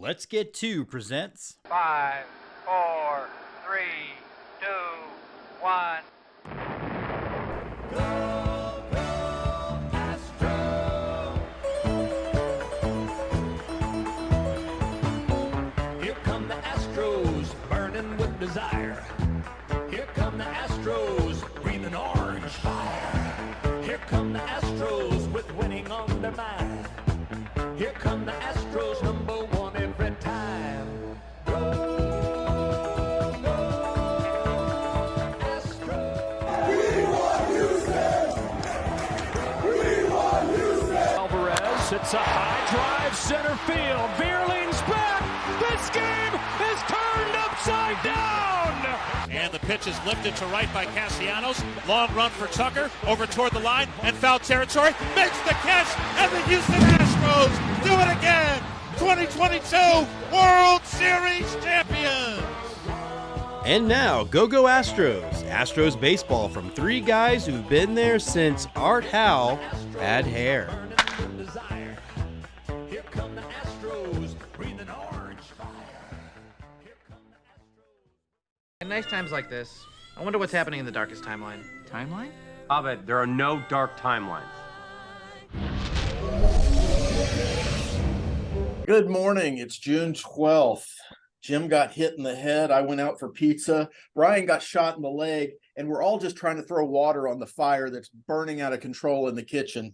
Let's Get To presents 5, 4, 3, 2, 1. Here come the Astros, burning with desire. Here come the Astros, breathing orange fire. Here come the Astros, with winning on their mind. Here come the Astros, number one every time. Go, go, Astros. We want Houston! We want Houston! Alvarez hits a high drive, center field. Beerling's back! This game is turned upside down! And the pitch is lifted to right by Castellanos. Long run for Tucker over toward the line and foul territory. Makes the catch, and the Houston Astros do it again. 2022 World Series champions. And now, Go Astros. Astros baseball from three guys who've been there since Art Howe had hair. Here come the Astros, breathing orange fire. Here come the Astros. In nice times like this, I wonder what's happening in the darkest timeline. Timeline? Abed, there are no dark timelines. Good morning. It's June 12th. Jim got hit in the head. I went out for pizza. Brian got shot in the leg, and we're all just trying to throw water on the fire that's burning out of control in the kitchen.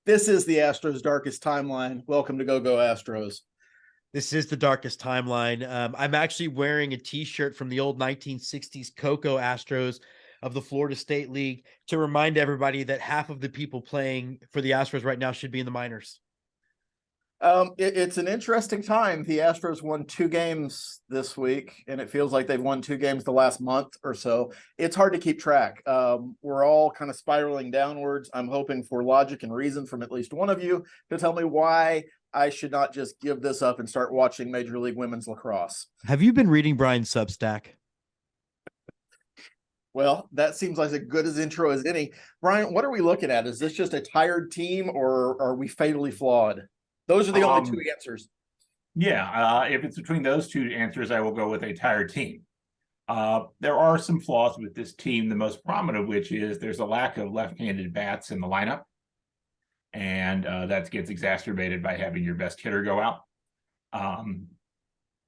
This is the Astros darkest timeline. Welcome to Go Astros. This is the darkest timeline. I'm actually wearing a t-shirt from the old 1960s Cocoa Astros of the Florida State League to remind everybody that half of the people playing for the Astros right now should be in the minors. It's an interesting time. The Astros won 2 games this week, and it feels like they've won 2 games the last month or so. It's hard to keep track. We're all kind of spiraling downwards. I'm hoping for logic and reason from at least one of you to tell me why I should not just give this up and start watching Major League Women's Lacrosse. Have you been reading Brian's Substack? Well, that seems like as good as intro as any. Brian, what are we looking at? Is this just a tired team, or are we fatally flawed? Those are the only 2 answers. Yeah, if it's between those 2 answers, I will go with a tired team. There are some flaws with this team, the most prominent of which is there's a lack of left-handed bats in the lineup. And that gets exacerbated by having your best hitter go out.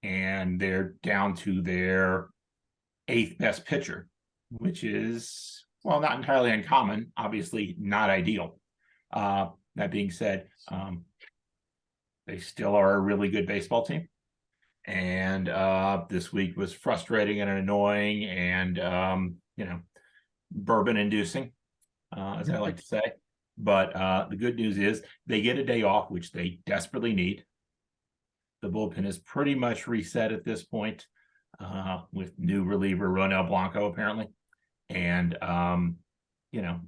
And they're down to their 8th best pitcher, which is, well, not entirely uncommon, obviously not ideal. That being said, they still are a really good baseball team. And this week was frustrating and annoying and, bourbon-inducing, as I like to say. But the good news is they get a day off, which they desperately need. The bullpen is pretty much reset at this point with new reliever Ronel Blanco, apparently. And,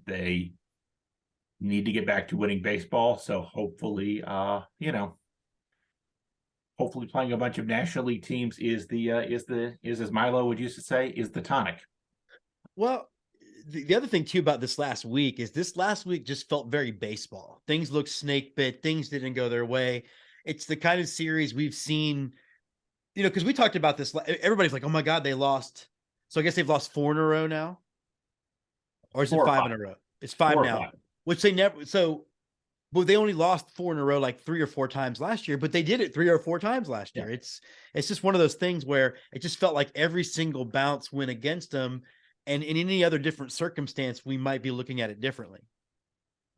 they need to get back to winning baseball. So hopefully, hopefully playing a bunch of National League teams is as Milo would used to say, is the tonic. Well, the other thing too about this last week is this last week just felt very baseball. Things looked snake bit. Things didn't go their way. It's the kind of series we've seen, because we talked about this. Everybody's like, oh my God, they lost. So I guess they've lost 4 in a row now. Or is it 5 in a row? It's 5 now. 5. Which they never, well, they only lost 4 in a row like 3 or 4 times last year, but they did it 3 or 4 times last year. It's just one of those things where it just felt like every single bounce went against them. And in any other different circumstance, we might be looking at it differently.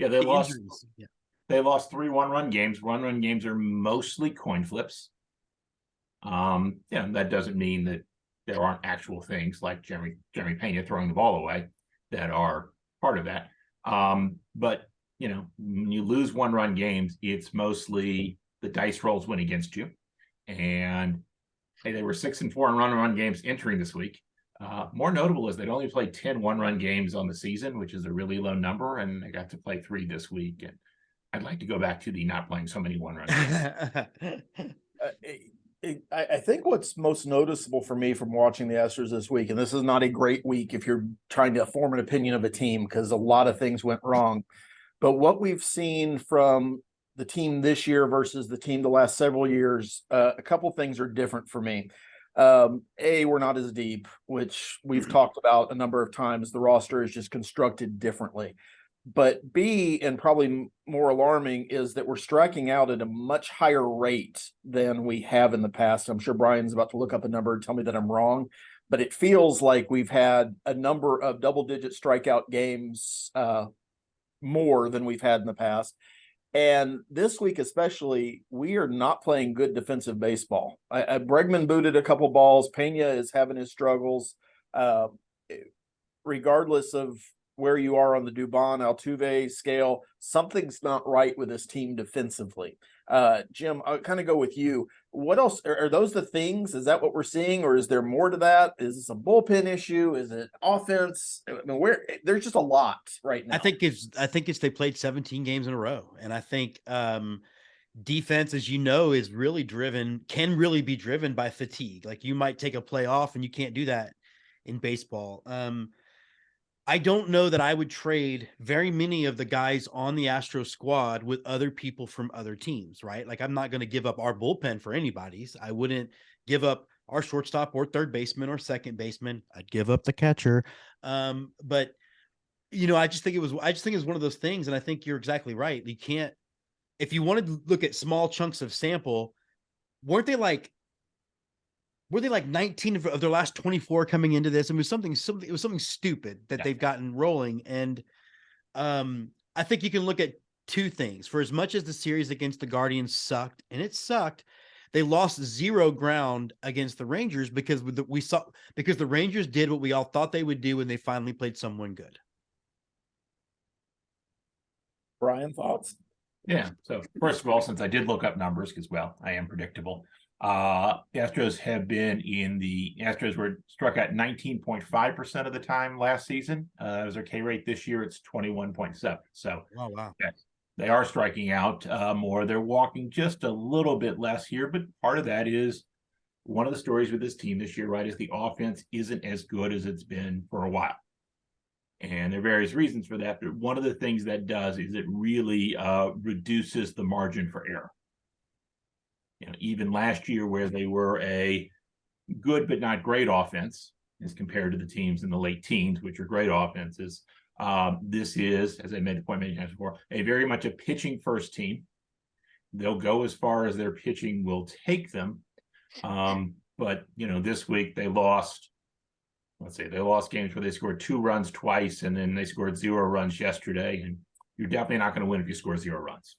Yeah, they lost. Injuries. Yeah. They lost 3 one-run games. One-run games are mostly coin flips. That doesn't mean that there aren't actual things like Jeremy Pena throwing the ball away that are part of that. But when you lose 1-run games, it's mostly the dice rolls went against you. And hey, they were 6-4 in run games entering this week. More notable is they'd only played 10 one-run games on the season, which is a really low number, and they got to play 3 this week. And I'd like to go back to the not playing so many one-run games. I think what's most noticeable for me from watching the Astros this week, and this is not a great week if you're trying to form an opinion of a team because a lot of things went wrong, but what we've seen from the team this year versus the team the last several years, a couple things are different for me. We're not as deep, which we've talked about a number of times. The roster is just constructed differently. But B, and probably more alarming, is that we're striking out at a much higher rate than we have in the past. I'm sure Brian's about to look up a number and tell me that I'm wrong, but it feels like we've had a number of double-digit strikeout games more than we've had in the past. And this week especially, we are not playing good defensive baseball. Bregman booted a couple balls. Pena is having his struggles. Regardless of where you are on the Dubon Altuve scale, something's not right with this team defensively. Jim, I'll kind of go with you. What else are those the things? Is that what we're seeing, or is there more to that? Is this a bullpen issue? Is it offense? I mean, there's just a lot right now. I think it's they played 17 games in a row, and I think defense, as you know, is really can really be driven by fatigue. Like, you might take a play off, and you can't do that in baseball. I don't know that I would trade very many of the guys on the Astros squad with other people from other teams, right? Like, I'm not going to give up our bullpen for anybody's. I wouldn't give up our shortstop or third baseman or second baseman. I'd give up the catcher. But I just think it was one of those things. And I think you're exactly right. You can't, if you wanted to look at small chunks of sample, were they like 19 of their last 24 coming into this? It was something stupid that they've gotten rolling. And I think you can look at two things. For as much as the series against the Guardians sucked, and it sucked, they lost 0 ground against the Rangers because the Rangers did what we all thought they would do when they finally played someone good. Brian, thoughts? Yeah. So first of all, since I did look up numbers, because, well, I am predictable. Astros were struck out 19.5% of the time last season. That was their K rate. This year it's 21.7. So wow. Yes, they are striking out more. They're walking just a little bit less here, but part of that is one of the stories with this team this year, right, is the offense isn't as good as it's been for a while. And there are various reasons for that, but one of the things that does is it really reduces the margin for error. Even last year, where they were a good but not great offense as compared to the teams in the late teens, which are great offenses, this is, as I made the point many times before, a very much a pitching first team. They'll go as far as their pitching will take them. But this week they lost. They lost games where they scored 2 runs twice, and then they scored 0 runs yesterday. And you're definitely not going to win if you score 0 runs.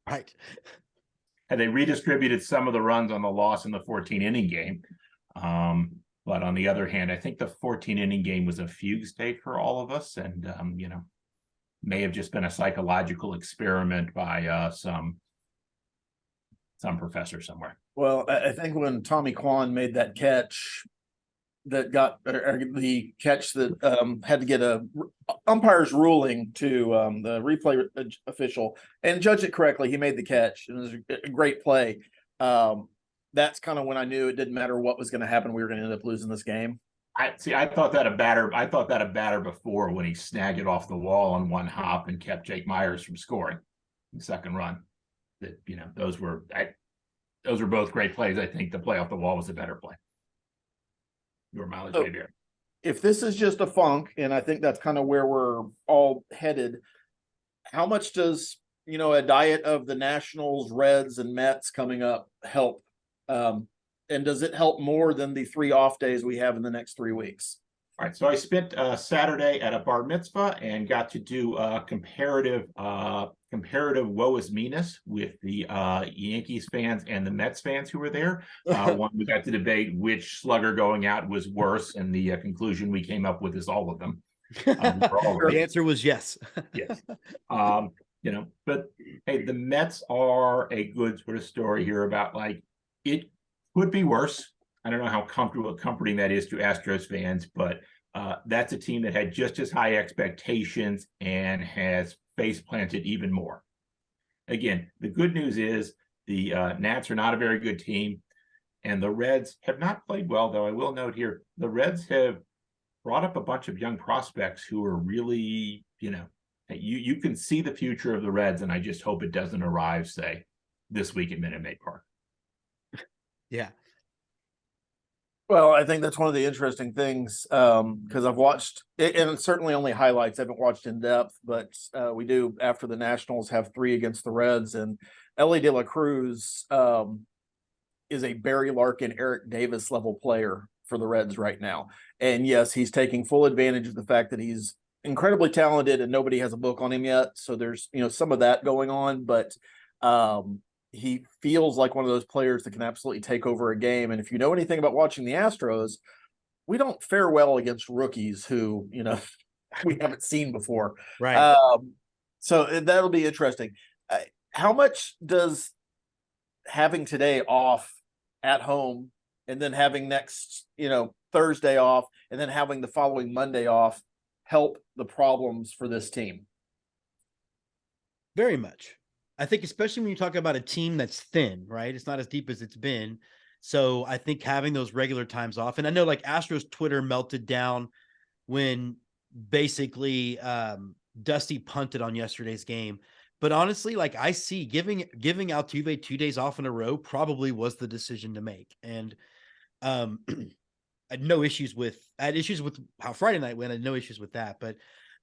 Right. And they redistributed some of the runs on the loss in the 14-inning game. But on the other hand, I think the 14-inning game was a fugue state for all of us, and may have just been a psychological experiment by some professor somewhere. Well, I think when Tommy Kwan made that catch that got the catch that had to get a umpire's ruling to the replay official and judge it correctly, he made the catch. It was a great play. That's kind of when I knew it didn't matter what was going to happen. We were going to end up losing this game. I thought that a batter before, when he snagged it off the wall on one hop and kept Jake Myers from scoring the second run. That those were both great plays. I think the play off the wall was a better play. Your mileage may vary. If this is just a funk, and I think that's kind of where we're all headed, how much does a diet of the Nationals, Reds, and Mets coming up help? And does it help more than the 3 off days we have in the next 3 weeks? All right. So I spent Saturday at a bar mitzvah and got to do comparative woes meanest with the Yankees fans and the Mets fans who were there. One, we got to debate which slugger going out was worse, and the conclusion we came up with is all of them. The answer was yes. Yes. But hey, the Mets are a good sort of story here about, like, it could be worse. I don't know how comforting that is to Astros fans, but that's a team that had just as high expectations and has face planted even more. Again, the good news is the Nats are not a very good team, and the Reds have not played well, though I will note here, the Reds have brought up a bunch of young prospects who are really, You can see the future of the Reds, and I just hope it doesn't arrive, say, this week at Minute Maid Park. Yeah. Well, I think that's one of the interesting things because I've watched it, and it's certainly only highlights. I haven't watched in depth, but we do after the Nationals have 3 against the Reds, and Ellie De La Cruz is a Barry Larkin, Eric Davis level player for the Reds right now. And yes, he's taking full advantage of the fact that he's incredibly talented and nobody has a book on him yet. So there's, some of that going on, but he feels like one of those players that can absolutely take over a game. And if you know anything about watching the Astros, we don't fare well against rookies who, we haven't seen before. Right. So that'll be interesting. How much does having today off at home and then having next, Thursday off and then having the following Monday off help the problems for this team? Very much. I think especially when you talk about a team that's thin, right? It's not as deep as it's been. So I think having those regular times off, and I know like Astros Twitter melted down when basically Dusty punted on yesterday's game. But honestly, like I see giving Altuve 2 days off in a row probably was the decision to make. And I had issues with how Friday night went. I had no issues with that. But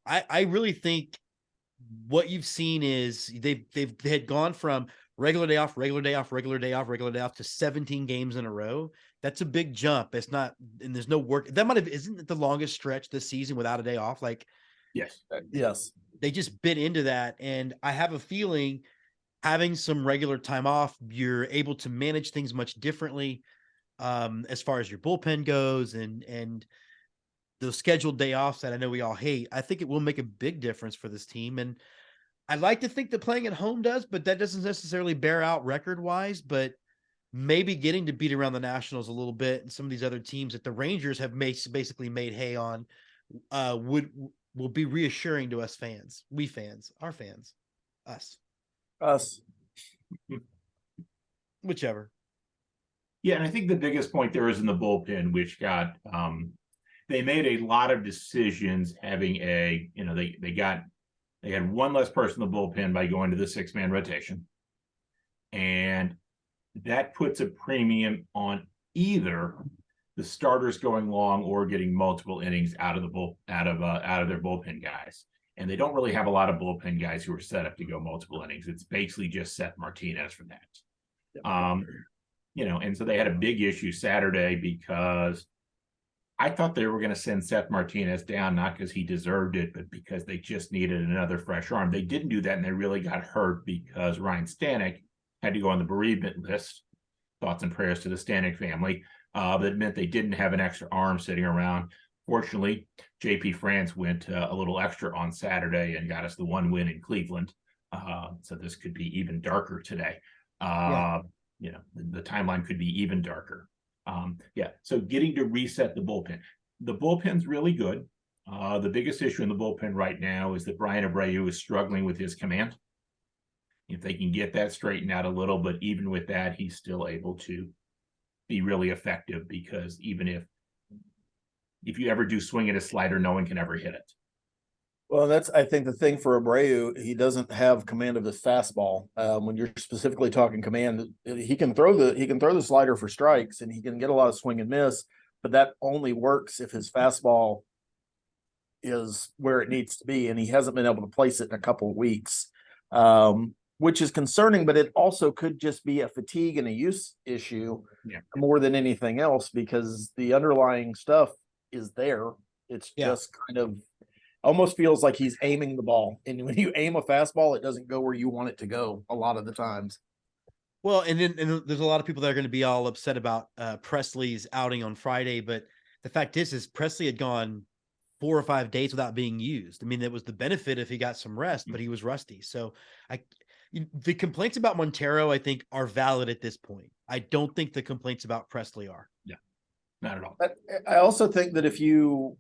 I really think what you've seen is they had gone from regular day off to 17 games in a row. That's a big jump. It's not, and there's no work. Isn't it the longest stretch this season without a day off? Like, Yes. They just bit into that. And I have a feeling having some regular time off, you're able to manage things much differently as far as your bullpen goes and those scheduled day offs that I know we all hate. I think it will make a big difference for this team. And I like to think that playing at home does, but that doesn't necessarily bear out record wise, but maybe getting to beat around the Nationals a little bit and some of these other teams that the Rangers have basically made hay on will be reassuring to us fans. We fans, our fans, us, whichever. Yeah. And I think the biggest point there is in the bullpen, which got, they made a lot of decisions having they had one less person in the bullpen by going to the 6-man rotation. And that puts a premium on either the starters going long or getting multiple innings out of their bullpen guys. And they don't really have a lot of bullpen guys who are set up to go multiple innings. It's basically just Seth Martinez for that. And so they had a big issue Saturday because I thought they were going to send Seth Martinez down, not because he deserved it, but because they just needed another fresh arm. They didn't do that, and they really got hurt because Ryan Stanek had to go on the bereavement list. Thoughts and prayers to the Stanek family. But it meant they didn't have an extra arm sitting around. Fortunately, JP France went a little extra on Saturday and got us the 1 win in Cleveland. So this could be even darker today. The timeline could be even darker. So getting to reset the bullpen. The bullpen's really good. The biggest issue in the bullpen right now is that Brian Abreu is struggling with his command. If they can get that straightened out a little, but even with that, he's still able to be really effective because even if you ever do swing at a slider, no one can ever hit it. Well, that's, I think, the thing for Abreu. He doesn't have command of his fastball. When you're specifically talking command, he can throw the slider for strikes and he can get a lot of swing and miss, but that only works if his fastball is where it needs to be, and he hasn't been able to place it in a couple of weeks, which is concerning. But it also could just be a fatigue and a use issue more than anything else because the underlying stuff is there. It's just kind of almost feels like he's aiming the ball. And when you aim a fastball, it doesn't go where you want it to go a lot of the times. Well, and there's a lot of people that are going to be all upset about Presley's outing on Friday. But the fact is Presley had gone 4 or 5 days without being used. I mean, it was the benefit if he got some rest, but he was rusty. So the complaints about Montero, I think, are valid at this point. I don't think the complaints about Presley are. Yeah, not at all. I also think that if you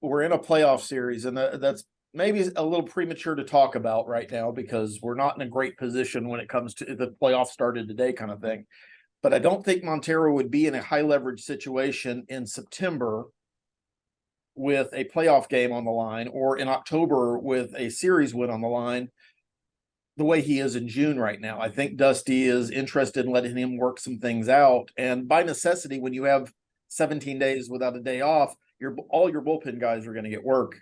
were in a playoff series, and that's maybe a little premature to talk about right now because we're not in a great position when it comes to the playoff started today kind of thing. But I don't think Montero would be in a high leverage situation in September with a playoff game on the line, or in October with a series win on the line, the way he is in June right now. I think Dusty is interested in letting him work some things out. And by necessity, when you have 17 days without a day off, all your bullpen guys are going to get work,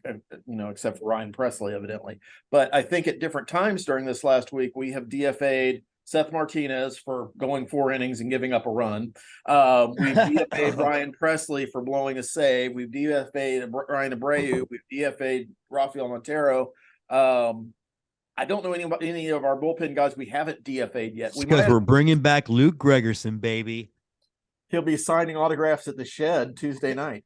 except for Ryan Presley, evidently. But I think at different times during this last week, we have DFA'd Seth Martinez for going 4 innings and giving up a run. We've DFA'd Ryan Presley for blowing a save. We've DFA'd Ryan Abreu. We've DFA'd Rafael Montero. I don't know any of our bullpen guys we haven't DFA'd yet. Because we're bringing back Luke Gregerson, baby. He'll be signing autographs at the Shed Tuesday night.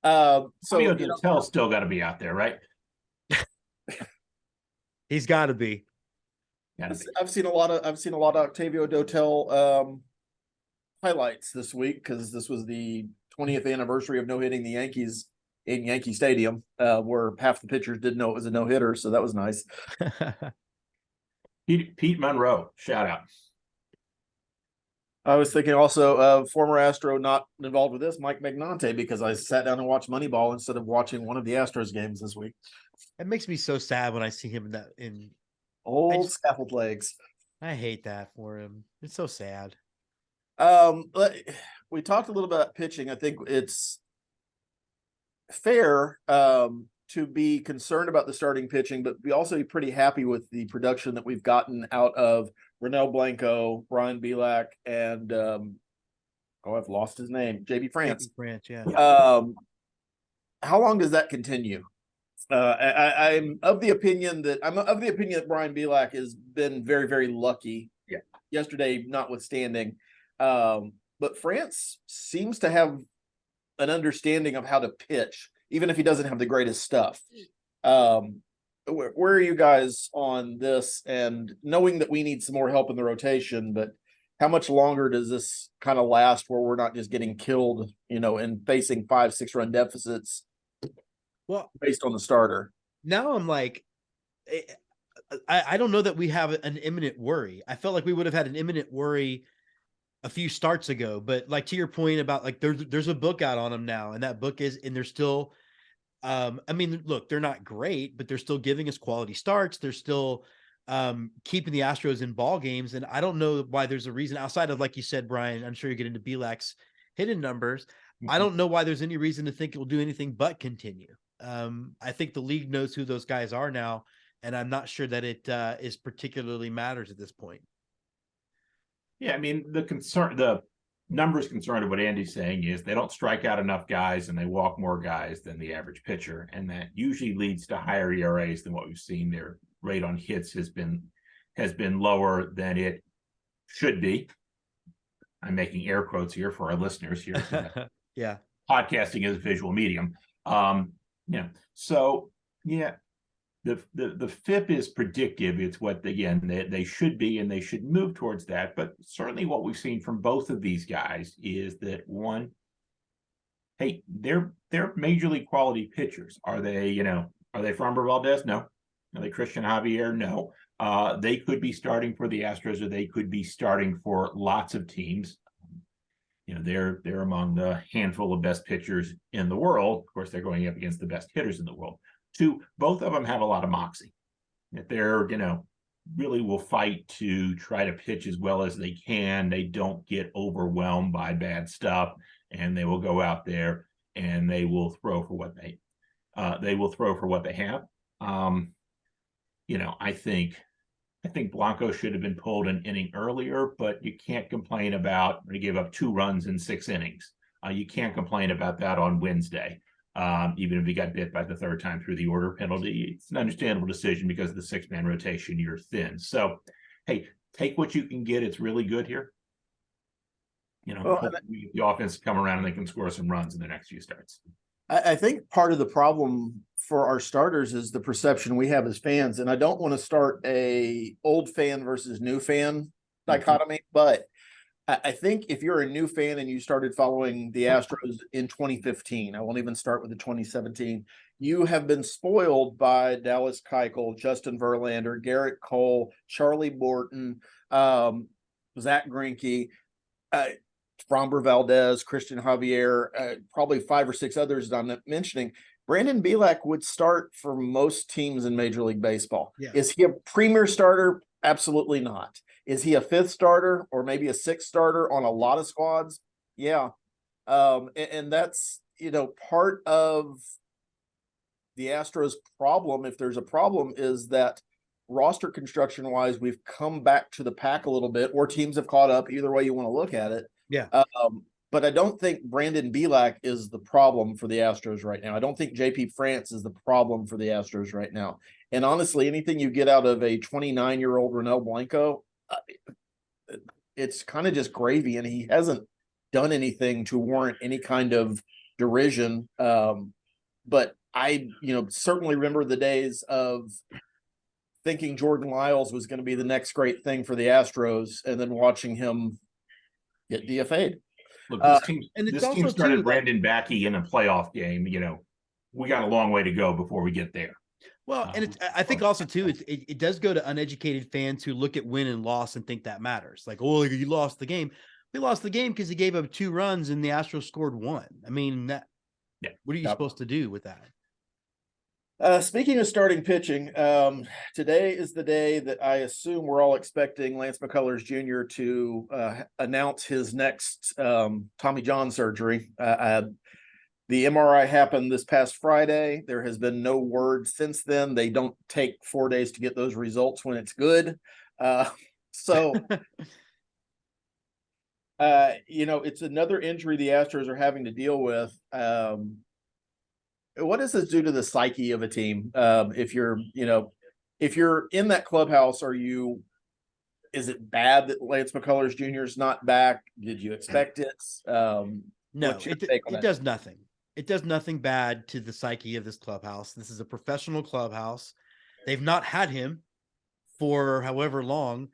So Dotel's still got to be out there, right? He's got to be. I've seen a lot of Octavio Dotel highlights this week, because this was the 20th anniversary of no hitting the Yankees in Yankee Stadium, where half the pitchers didn't know it was a no hitter, so that was nice. Pete Monroe, shout out. I was thinking also of former Astro not involved with this, Mike Magnante, because I sat down and watched Moneyball instead of watching one of the Astros games this week. It makes me so sad when I see him in old scaffold legs. I hate that for him. It's so sad. We talked a little bit about pitching. I think it's fair to be concerned about the starting pitching, but we also be pretty happy with the production that we've gotten out of Ronel Blanco, Brian Bielak, and I've lost his name, JB France. Yeah. How long does that continue? I'm of the opinion that Brian Bielak has been very, very lucky. Yeah. Yesterday, notwithstanding, but France seems to have an understanding of how to pitch, even if he doesn't have the greatest stuff. Where are you guys on this? And knowing that we need some more help in the rotation, but how much longer does this kind of last, where we're not just getting killed, and facing 5-6 run deficits? Well, based on the starter. Now I'm like, I don't know that we have an imminent worry. I felt like we would have had an imminent worry a few starts ago, but like to your point about like there's a book out on them now, and that book and they're still look, they're not great, but they're still giving us quality starts. They're still keeping the Astros in ball games, and I don't know why there's a reason outside of, like you said, Brian, I'm sure you get into Bielak's hidden numbers. Mm-hmm. I don't know why there's any reason to think it will do anything but continue. I think the league knows who those guys are now, and I'm not sure that it is particularly matters at this point. Yeah, the numbers concerned of what Andy's saying is they don't strike out enough guys and they walk more guys than the average pitcher, and that usually leads to higher ERAs than what we've seen. Their rate on hits has been lower than it should be. I'm making air quotes here for our listeners here. Yeah, podcasting is a visual medium. The FIP is predictive. It's what, again, they should be, and they should move towards that. But certainly what we've seen from both of these guys is that, one, hey, they're major league quality pitchers. Are they Framber Valdez? No. Are they Christian Javier? No. They could be starting for the Astros, or they could be starting for lots of teams. They're among the handful of best pitchers in the world. Of course, they're going up against the best hitters in the world. Two, both of them have a lot of moxie. That they're, really will fight to try to pitch as well as they can. They don't get overwhelmed by bad stuff, and they will go out there and they will throw for what they have. I think Blanco should have been pulled an inning earlier, but you can't complain about when he gave up 2 runs in 6 innings. You can't complain about that on Wednesday. Even if he got bit by the 3rd time through the order penalty, it's an understandable decision because of the 6-man rotation. You're thin. So, hey, take what you can get. It's really good here. Hopefully the offense come around and they can score some runs in the next few starts. I think part of the problem for our starters is the perception we have as fans. And I don't want to start a old fan versus new fan dichotomy, but I think if you're a new fan and you started following the Astros in 2015, I won't even start with the 2017, you have been spoiled by Dallas Keuchel, Justin Verlander, Garrett Cole, Charlie Morton, Zach Greinke. Framber Valdez, Christian Javier, probably 5 or 6 others that I'm not mentioning. Brandon Bielak would start for most teams in Major League Baseball. Yeah. Is he a premier starter? Absolutely not. Is he a 5th starter or maybe a 6th starter on a lot of squads? Yeah. And that's, part of the Astros problem, if there's a problem, is that roster construction wise, we've come back to the pack a little bit, or teams have caught up, either way you want to look at it. Yeah. But I don't think Brandon Bielak is the problem for the Astros right now. I don't think JP France is the problem for the Astros right now. And honestly, anything you get out of a 29-year-old Ronel Blanco, it's kind of just gravy, and he hasn't done anything to warrant any kind of derision. But I, certainly remember the days of thinking Jordan Lyles was going to be the next great thing for the Astros, and then watching him get DFA'd. Look, and it's this also team started too, Brandon Backey in a playoff game. We got a long way to go before we get there. Well, and I think also too, it does go to uneducated fans who look at win and loss and think that matters. Like, oh, you lost the game. We lost the game because he gave up 2 runs and the Astros scored 1. I mean, what are you supposed to do with that? Speaking of starting pitching, today is the day that I assume we're all expecting Lance McCullers Jr. to announce his next Tommy John surgery. The MRI happened this past Friday. There has been no word since then. They don't take 4 days to get those results when it's good. It's another injury the Astros are having to deal with. What does this do to the psyche of a team? If you're in that clubhouse, is it bad that Lance McCullers Jr. is not back? Did you expect it? No, it does nothing. It does nothing bad to the psyche of this clubhouse. This is a professional clubhouse. They've not had him for however long.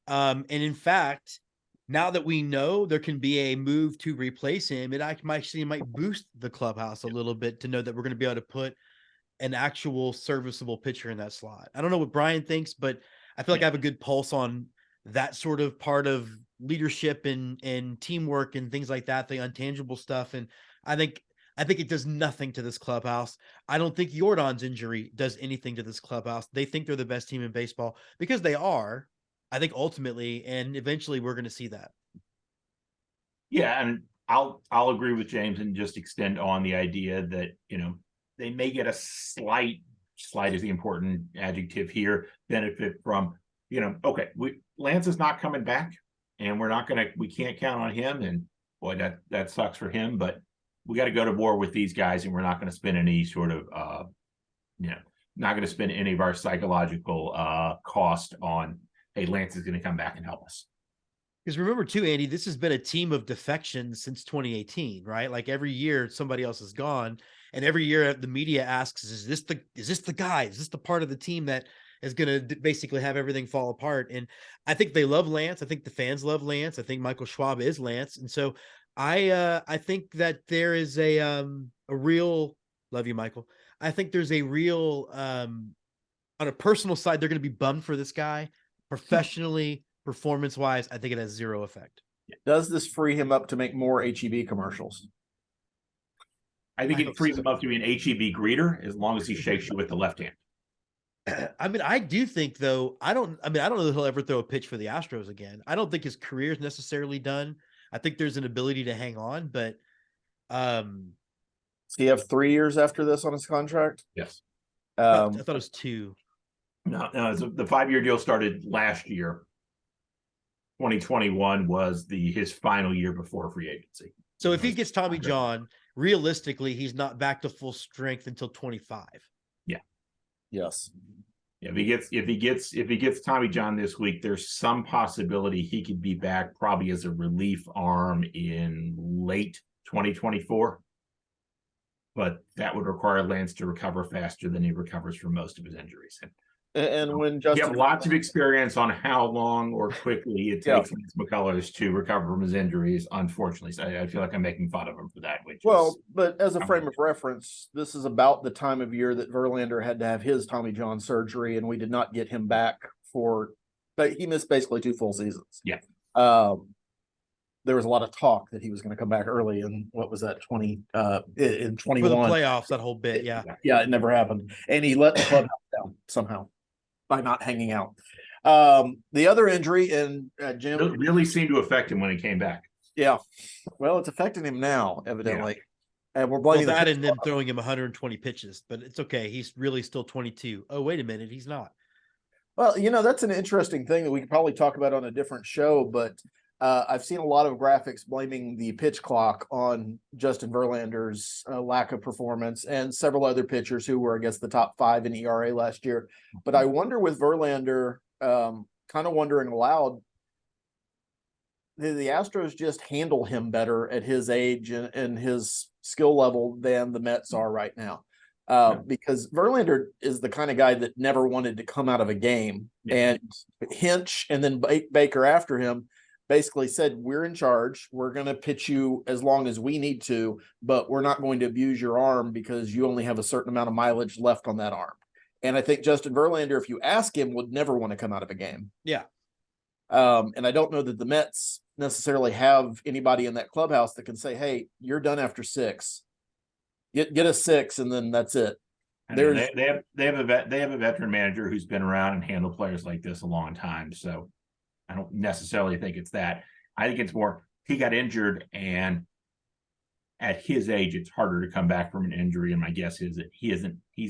And in fact, now that we know there can be a move to replace him, it actually might boost the clubhouse a little bit to know that we're going to be able to put an actual serviceable pitcher in that slot. I don't know what Brian thinks, but I feel like I have a good pulse on that sort of part of leadership and teamwork and things like that, the intangible stuff. And I think it does nothing to this clubhouse. I don't think Yordan's injury does anything to this clubhouse. They think they're the best team in baseball because they are. I think ultimately and eventually we're going to see that. Yeah, and I'll agree with James and just extend on the idea that, they may get a slight is the important adjective here, benefit from, Lance is not coming back and we can't count on him. And boy, that sucks for him, but we got to go to war with these guys, and we're not going to spend any sort of, not going to spend any of our psychological cost on, hey, Lance is going to come back and help us. Because remember too, Andy, this has been a team of defections since 2018, right? Like every year somebody else is gone, and every year the media asks, is this the guy? Is this the part of the team that is going to basically have everything fall apart? And I think they love Lance. I think the fans love Lance. I think Michael Schwab is Lance. And so I think that there is a real, love you, Michael. I think there's a real, on a personal side, they're going to be bummed for this guy. Professionally, performance-wise, I think it has zero effect. Does this free him up to make more HEB commercials? I think it frees him up to be an HEB greeter as long as he shakes you with the left hand. I mean, I do think though, I don't know that he'll ever throw a pitch for the Astros again. I don't think his career is necessarily done. I think there's an ability to hang on, but does he have 3 years after this on his contract? Yes. I thought it was 2. No, the 5-year deal started last year. 2021 was his final year before free agency. So if he gets Tommy John, realistically, he's not back to full strength until 25. Yeah. Yes. If he gets Tommy John this week, there's some possibility he could be back probably as a relief arm in late 2024. But that would require Lance to recover faster than he recovers from most of his injuries. And when you Justin have lots of experience on how long or quickly it takes Lance McCullers to recover from his injuries, unfortunately. So I feel like I'm making fun of him for that. But as a frame of reference, this is about the time of year that Verlander had to have his Tommy John surgery, and we did not get him back but he missed basically 2 full seasons. Yeah. there was a lot of talk that he was going to come back early. And what was that, in 21? For the playoffs, that whole bit, yeah. Yeah, it never happened. And he let the clubhouse down somehow by not hanging out. The other injury, and Jim It really seemed to affect him when he came back. Yeah, well, it's affecting him now, evidently. And we're Well, blaming that and them throwing him 120 pitches, but it's okay. He's really still 22. Oh, wait a minute, he's not. Well, that's an interesting thing that we could probably talk about on a different show, but I've seen a lot of graphics blaming the pitch clock on Justin Verlander's lack of performance and several other pitchers who were, I guess, the top 5 in ERA last year. But I wonder with Verlander, kind of wondering aloud, the Astros just handle him better at his age and his skill level than the Mets are right now. Because Verlander is the kind of guy that never wanted to come out of a game, and Hinch and then Baker after him basically said, we're in charge. We're going to pitch you as long as we need to, but we're not going to abuse your arm because you only have a certain amount of mileage left on that arm. And I think Justin Verlander, if you ask him, would never want to come out of a game. Yeah. And I don't know that the Mets necessarily have anybody in that clubhouse that can say, hey, you're done after 6. Get a 6, and then that's it. They have a veteran manager who's been around and handled players like this a long time. So I don't necessarily think it's that. I think it's more he got injured, and at his age, it's harder to come back from an injury. And my guess is that he's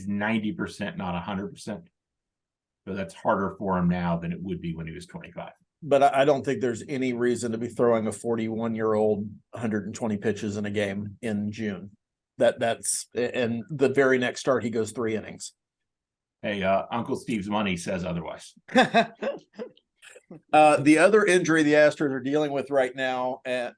90%, not 100%. So that's harder for him now than it would be when he was 25. But I don't think there's any reason to be throwing a 41-year-old 120 pitches in a game in June. That's and the very next start he goes 3 innings. Hey, Uncle Steve's money says otherwise. The other injury the Astros are dealing with right now, and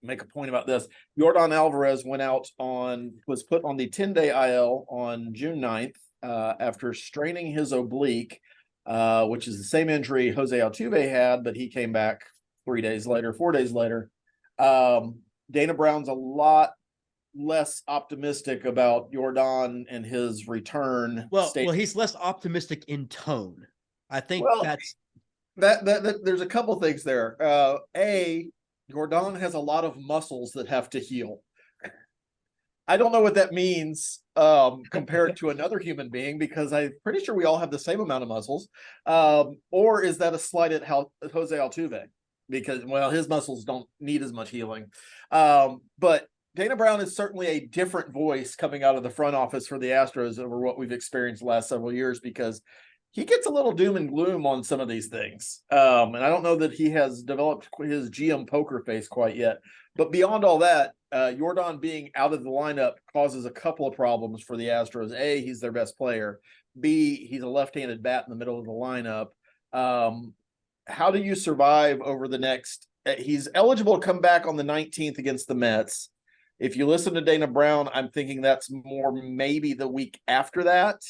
make a point about this, Yordan Alvarez was put on the 10-day IL on June 9th after straining his oblique, which is the same injury Jose Altuve had, but he came back 4 days later. Dana Brown's a lot less optimistic about Yordan and his return. Well, he's less optimistic in tone. I think that's that there's a couple things there. Yordan has a lot of muscles that have to heal. I don't know what that means compared to another human being, because I'm pretty sure we all have the same amount of muscles. Or is that a slight at Jose Altuve? Because, his muscles don't need as much healing. But Dana Brown is certainly a different voice coming out of the front office for the Astros over what we've experienced the last several years, because he gets a little doom and gloom on some of these things. And I don't know that he has developed his GM poker face quite yet. But beyond all that, Yordan being out of the lineup causes a couple of problems for the Astros. A, he's their best player. B, he's a left-handed bat in the middle of the lineup. How do you survive over the next? He's eligible to come back on the 19th against the Mets. If you listen to Dana Brown, I'm thinking that's more maybe the week after that,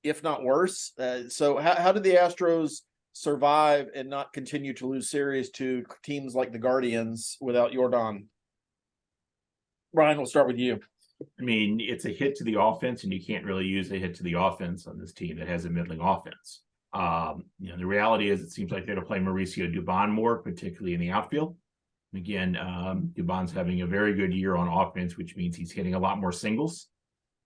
if not worse. So how do the Astros survive and not continue to lose series to teams like the Guardians without Yordan? Brian, we'll start with you. I mean, it's a hit to the offense, and you can't really use a hit to the offense on this team that has a middling offense. The reality is it seems like they're to play Mauricio Dubon more, particularly in the outfield. Again, Dubon's having a very good year on offense, which means he's hitting a lot more singles,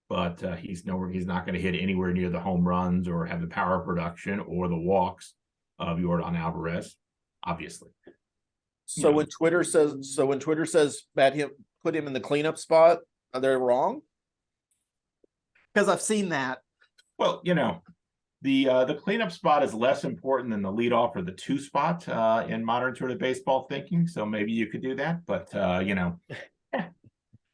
but he's not going to hit anywhere near the home runs or have the power production or the walks of Yordan Alvarez, obviously. So when Twitter says put him in the cleanup spot, are they wrong? Because I've seen that. Well, the cleanup spot is less important than the leadoff or the 2 spot in modern sort of baseball thinking. So maybe you could do that, but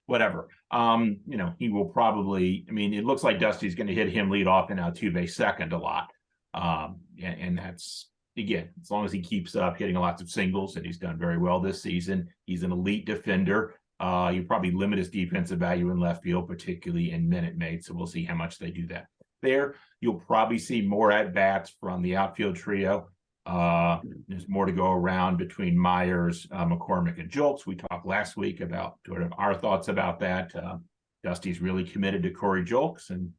whatever. He will probably. I mean, it looks like Dusty's going to hit him lead off and Altuve second a lot, and that's again as long as he keeps up hitting lots of singles, and he's done very well this season. He's an elite defender. You probably limit his defensive value in left field, particularly in Minute Maid. So we'll see how much they do that. There, you'll probably see more at-bats from the outfield trio. There's more to go around between Myers, McCormick, and Julks. We talked last week about sort of our thoughts about that. Dusty's really committed to Corey Julks, and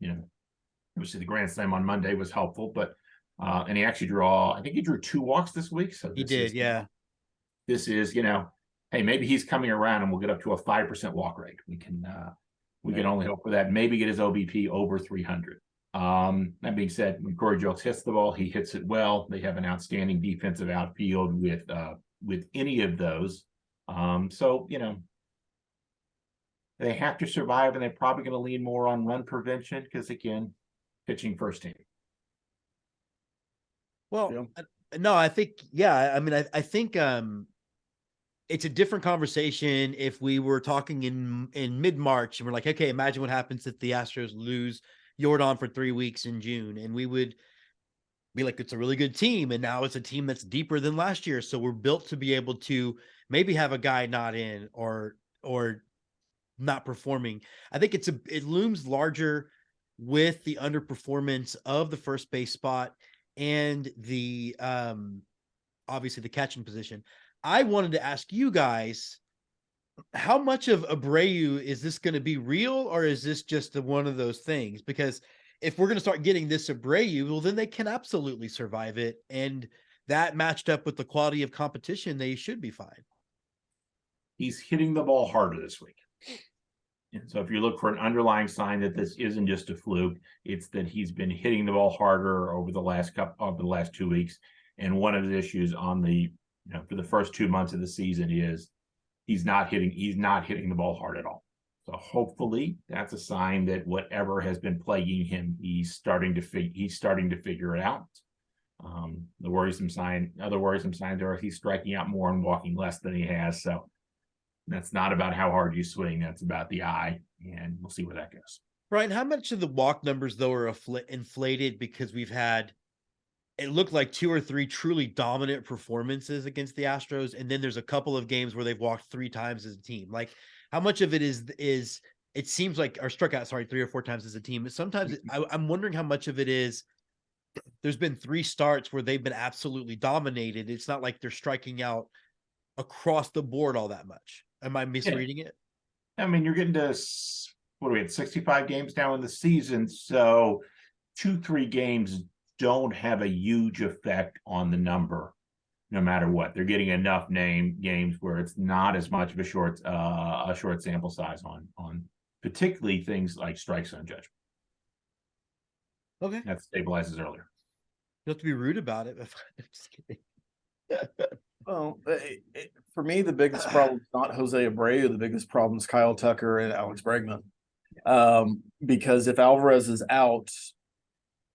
obviously the grand slam on Monday was helpful, but And he actually I think he drew 2 walks this week. So He did, yeah. This is, hey, maybe he's coming around and we'll get up to a 5% walk rate. We can only hope for that. Maybe get his OBP over 300. That being said, when Corey Julks hits the ball, he hits it well. They have an outstanding defensive outfield with any of those. So, they have to survive, and they're probably going to lean more on run prevention because, again, pitching first team. Well, no, I think, yeah. I mean, I think it's a different conversation if we were talking in mid-March and we're like, okay, imagine what happens if the Astros lose Yordan for 3 weeks in June, and we would be like, it's a really good team, and now it's a team that's deeper than last year, so we're built to be able to maybe have a guy not in or not performing. I think it looms larger with the underperformance of the first base spot and the obviously the catching position. I wanted to ask you guys, how much of Abreu is this going to be real, or is this just one of those things? Because if we're going to start getting this Abreu, well, then they can absolutely survive it. And that matched up with the quality of competition, they should be fine. He's hitting the ball harder this week. And so if you look for an underlying sign that this isn't just a fluke, it's that he's been hitting the ball harder over the last 2 weeks. And one of the issues on for the first 2 months of the season is he's not hitting the ball hard at all. So hopefully that's a sign that whatever has been plaguing him, he's starting to figure it out. Other worrisome signs are he's striking out more and walking less than he has. So that's not about how hard you swing. That's about the eye, and we'll see where that goes. Brian, how much of the walk numbers, though, are inflated because we've had, it looked like 2 or 3 truly dominant performances against the Astros, and then there's a couple of games where they've walked 3 times as a team? Like, how much of it is it seems like, or struck out, 3 or 4 times as a team. Sometimes I'm wondering how much of it is there's been 3 starts where they've been absolutely dominated. It's not like they're striking out across the board all that much. Am I misreading it? I mean, you're getting to, what are we at, 65 games now in the season. So 2-3 games don't have a huge effect on the number, no matter what. They're getting enough games where it's not as much of a short sample size on particularly things like strike zone judgment. Okay. That stabilizes earlier. You have to be rude about it. I'm just kidding. Well, for me, the biggest problem is not Jose Abreu. The biggest problem is Kyle Tucker and Alex Bregman. Because if Alvarez is out,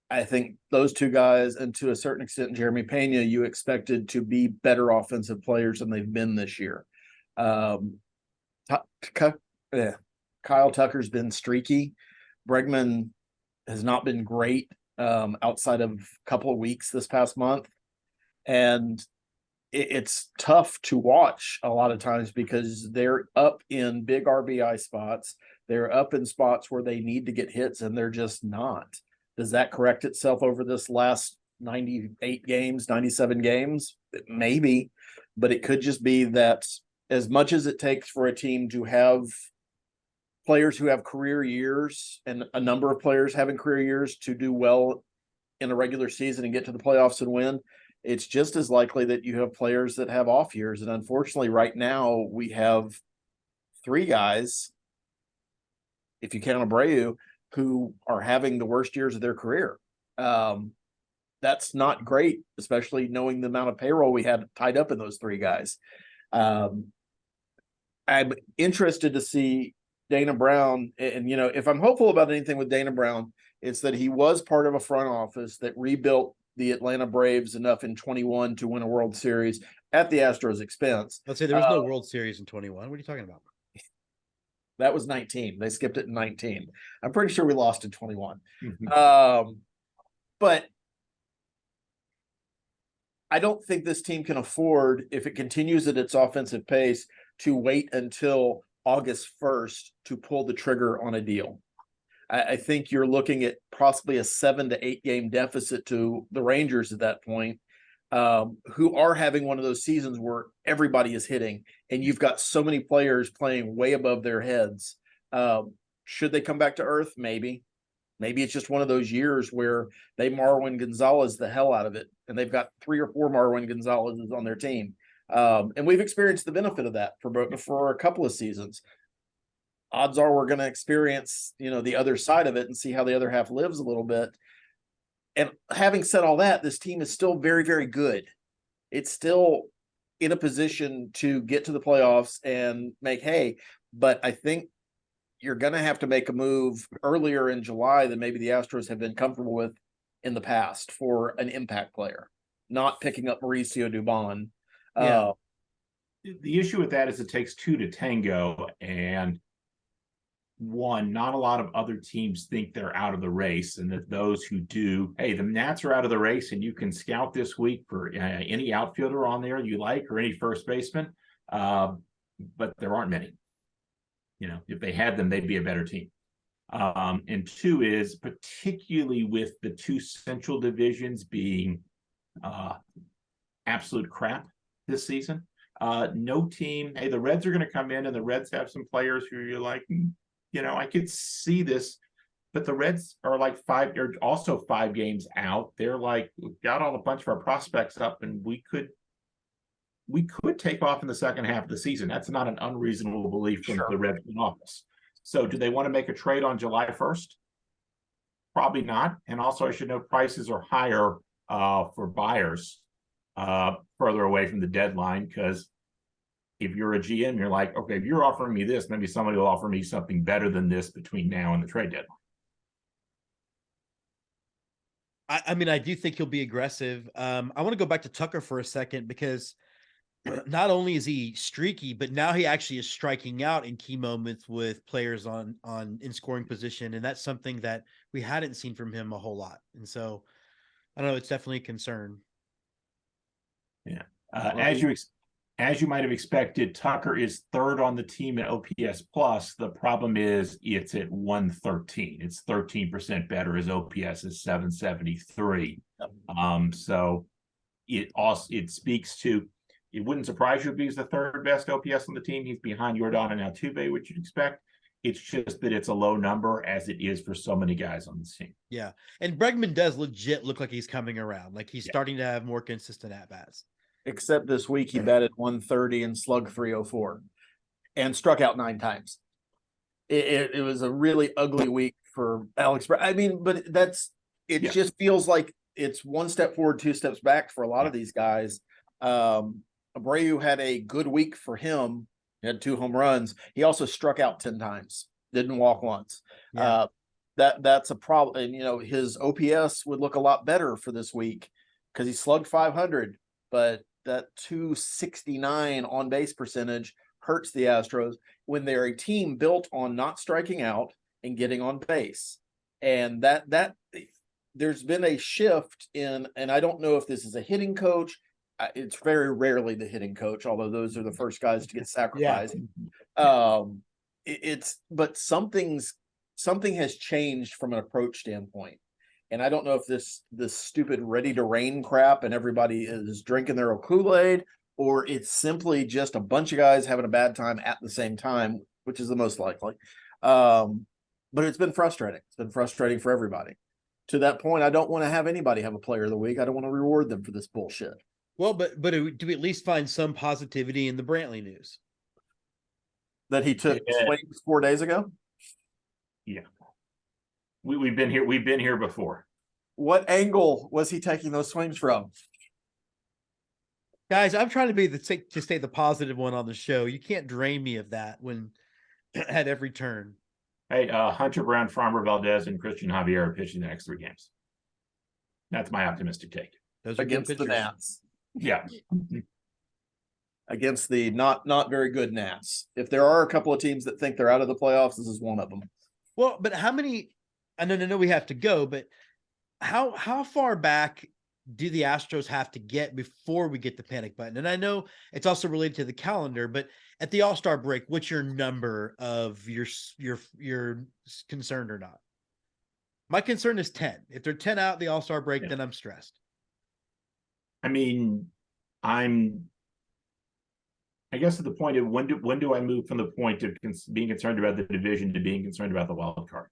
I think those 2 guys, and to a certain extent, Jeremy Pena, you expected to be better offensive players than they've been this year. Kyle Tucker's been streaky. Bregman has not been great outside of a couple of weeks this past month. And it's tough to watch a lot of times because they're up in big RBI spots. They're up in spots where they need to get hits, and they're just not. Does that correct itself over this last 98 games, 97 games? Maybe, but it could just be that as much as it takes for a team to have players who have career years, and a number of players having career years, to do well in a regular season and get to the playoffs and win, it's just as likely that you have players that have off years. And unfortunately, right now, we have 3 guys, if you count Abreu, who are having the worst years of their career. That's not great, especially knowing the amount of payroll we had tied up in those 3 guys. I'm interested to see Dana Brown. And, if I'm hopeful about anything with Dana Brown, it's that he was part of a front office that rebuilt the Atlanta Braves enough in 21 to win a World Series at the Astros' expense. Let's say there was no World Series in 21. What are you talking about? That was 19. They skipped it in 19. I'm pretty sure we lost in 21. Mm-hmm. But I don't think this team can afford, if it continues at its offensive pace, to wait until August 1st to pull the trigger on a deal. I think you're looking at possibly a 7 to 8 game deficit to the Rangers at that point, who are having one of those seasons where everybody is hitting and you've got so many players playing way above their heads. Should they come back to earth? Maybe. Maybe it's just one of those years where they Marwin Gonzalez the hell out of it, and they've got 3 or 4 Marwin Gonzalez's on their team. And we've experienced the benefit of that for a couple of seasons. Odds are we're going to experience, the other side of it and see how the other half lives a little bit. And having said all that, this team is still very, very good. It's still in a position to get to the playoffs and make hay. But I think you're going to have to make a move earlier in July than maybe the Astros have been comfortable with in the past for an impact player, not picking up Mauricio Dubon. Yeah. The issue with that is it takes 2 to tango, and one, not a lot of other teams think they're out of the race, and that those who do, hey, the Nats are out of the race, and you can scout this week for any outfielder on there you like or any first baseman, but there aren't many. If they had them, they'd be a better team. And 2 is, particularly with the 2 central divisions being absolute crap this season, no team, hey, the Reds are going to come in, and the Reds have some players who you're like, I could see this, but the Reds are like they're also 5 games out. They're like, we've got all a bunch of our prospects up, and we could take off in the second half of the season. That's not an unreasonable belief from the Reds in office. So do they want to make a trade on July 1st? Probably not. And also I should note prices are higher for buyers further away from the deadline, because if you're a GM, you're like, okay, if you're offering me this, maybe somebody will offer me something better than this between now and the trade deadline. I mean, I do think he'll be aggressive. I want to go back to Tucker for a second, because not only is he streaky, but now he actually is striking out in key moments with players in scoring position. And that's something that we hadn't seen from him a whole lot. And so I don't know, it's definitely a concern. Yeah. As you might have expected, Tucker is 3rd on the team at OPS plus. The problem is it's at 113. It's 13% better. His OPS is 773. So it speaks to, it wouldn't surprise you if he's the 3rd best OPS on the team. He's behind Yordan and Altuve, which you'd expect. It's just that it's a low number, as it is for so many guys on the team. Yeah. And Bregman does legit look like he's coming around. Like he's starting to have more consistent at-bats. Except this week he batted 130 and slugged 304 and struck out 9 times. It was a really ugly week for Alex. I mean, but just feels like it's 1 step forward, 2 steps back for a lot of these guys. Abreu had a good week for him. He had 2 home runs. He also struck out 10 times, didn't walk once. Yeah. That's a problem. And, his OPS would look a lot better for this week because he slugged 500, but that 269 on base percentage hurts the Astros when they're a team built on not striking out and getting on base. And that there's been a shift in, and I don't know if this is a hitting coach. It's very rarely the hitting coach, although those are the first guys to get sacrificed. Yeah. But something has changed from an approach standpoint. And I don't know if this stupid ready to rain crap and everybody is drinking their Kool-Aid, or it's simply just a bunch of guys having a bad time at the same time, which is the most likely. But it's been frustrating. It's been frustrating for everybody. To that point, I don't want to have anybody have a player of the week. I don't want to reward them for this bullshit. Well, but do we at least find some positivity in the Brantley news? That he took swings 4 days ago? Yeah. We've been here before. What angle was he taking those swings from? Guys, I'm trying to stay the positive one on the show. You can't drain me of that when at every turn. Hey, Hunter Brown, Farmer Valdez, and Christian Javier are pitching the next 3 games. That's my optimistic take. Those are against the Nats. Yeah. Against the not very good Nats. If there are a couple of teams that think they're out of the playoffs, this is one of them. Well, but how many? I know we have to go, but how far back do the Astros have to get before we get the panic button? And I know it's also related to the calendar, but at the All-Star break, what's your number of you're concerned or not? My concern is 10. If they're 10 out the All-Star break, then I'm stressed. I mean, I guess at the point of when do I move from the point of being concerned about the division to being concerned about the wild card?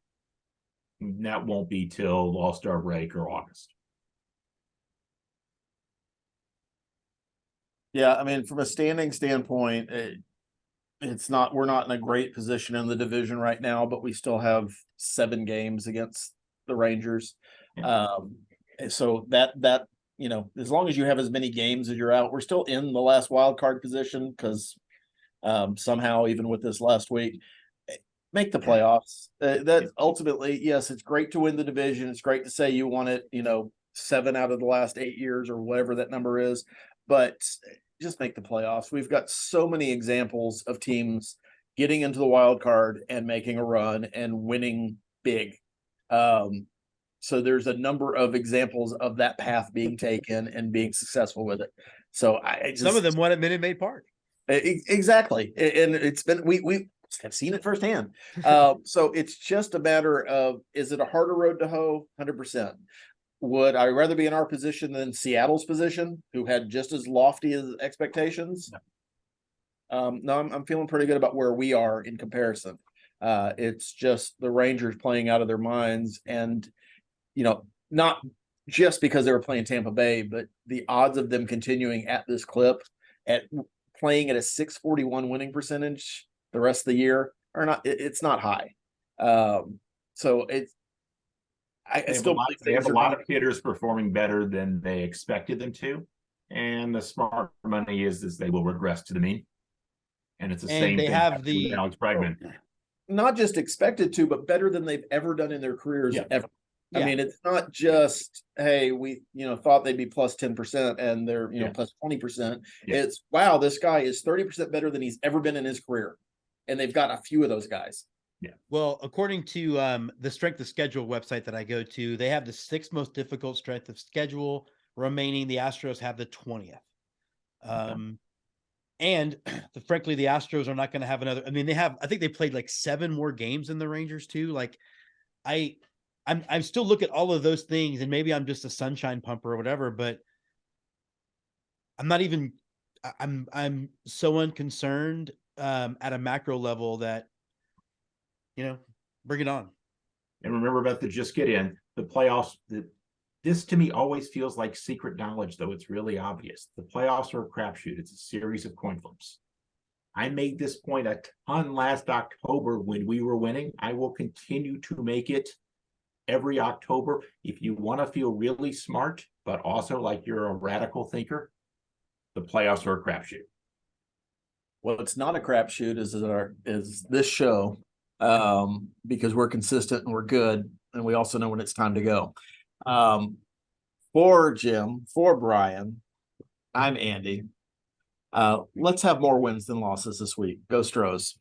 That won't be till All-Star break or August. Yeah, I mean, from a standing standpoint, we're not in a great position in the division right now, but we still have 7 games against the Rangers. And so that as long as you have as many games as you're out, we're still in the last wild card position because somehow, even with this last week, make the playoffs. That ultimately, yes, it's great to win the division. It's great to say you won it, 7 out of the last 8 years or whatever that number is, but just make the playoffs. We've got so many examples of teams getting into the wild card and making a run and winning big. So there's a number of examples of that path being taken and being successful with it. So some of them won at Minute Maid Park. Exactly. And it's been, we have seen it firsthand. So it's just a matter of, is it a harder road to hoe? 100%. Would I rather be in our position than Seattle's position, who had just as lofty as expectations? No, I'm feeling pretty good about where we are in comparison. It's just the Rangers playing out of their minds, and not just because they were playing Tampa Bay, but the odds of them continuing at this clip, at playing at a 641 winning percentage the rest of the year are not. It's not high. So it's. They have a lot of hitters performing better than they expected them to, and the smart money is they will regress to the mean. And it's the same they thing have with Alex Bregman. Not just expected to, but better than they've ever done in their careers ever. I mean, it's not just, hey, we thought they'd be plus 10% and they're plus 20%. It's wow, this guy is 30% better than he's ever been in his career, and they've got a few of those guys. Yeah. Well, according to the strength of schedule website that I go to, they have the 6th most difficult strength of schedule remaining. The Astros have the 20th. And frankly, the Astros are not going to have another. I mean, I think they played like 7 more games than the Rangers too. Like I'm still look at all of those things, and maybe I'm just a sunshine pumper or whatever, but I'm so unconcerned at a macro level that, bring it on. And remember about the just get in the playoffs. This to me always feels like secret knowledge, though it's really obvious. The playoffs are a crapshoot. It's a series of coin flips. I made this point a ton last October when we were winning. I will continue to make it every October. If you want to feel really smart, but also like you're a radical thinker, the playoffs are a crapshoot. Well, it's not a crapshoot is this show, because we're consistent and we're good, and we also know when it's time to go. For Jim, for Brian, I'm Andy. Let's have more wins than losses this week. Go Stros.